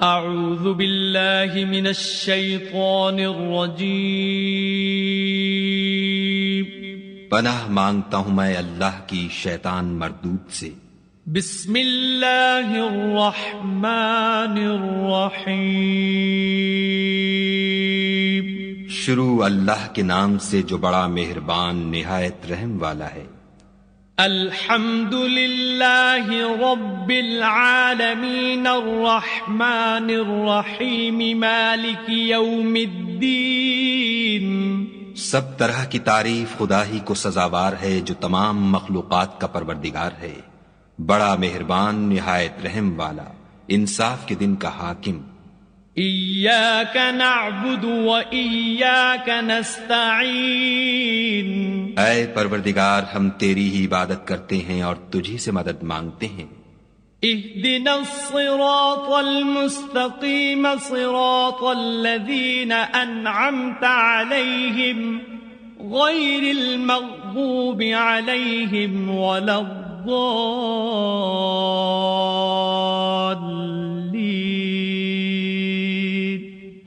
اعوذ باللہ من الشیطان الرجیم پناہ مانگتا ہوں میں اللہ کی شیطان مردود سے۔ بسم اللہ الرحمن الرحیم شروع اللہ کے نام سے جو بڑا مہربان نہایت رحم والا ہے۔ الحمد للہ رب العالمین الرحمن الرحیم مالک یوم الدین۔ سب طرح کی تعریف خدا ہی کو سزاوار ہے جو تمام مخلوقات کا پروردگار ہے، بڑا مہربان نہایت رحم والا، انصاف کے دن کا حاکم۔ ایاک نعبد و ایاک نستعین۔ اے پروردگار ہم تیری ہی عبادت کرتے ہیں اور تجھی سے مدد مانگتے ہیں۔ اہدنا الصراط المستقیم صراط الذین انعمت علیہم غیر المغضوب علیہم ولا الضالین۔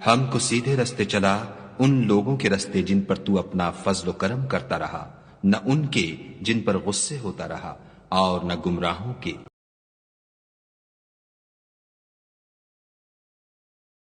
ہم کو سیدھے رستے چلا، ان لوگوں کے رستے جن پر تو اپنا فضل و کرم کرتا رہا، نہ ان کے جن پر غصے ہوتا رہا، اور نہ گمراہوں کے۔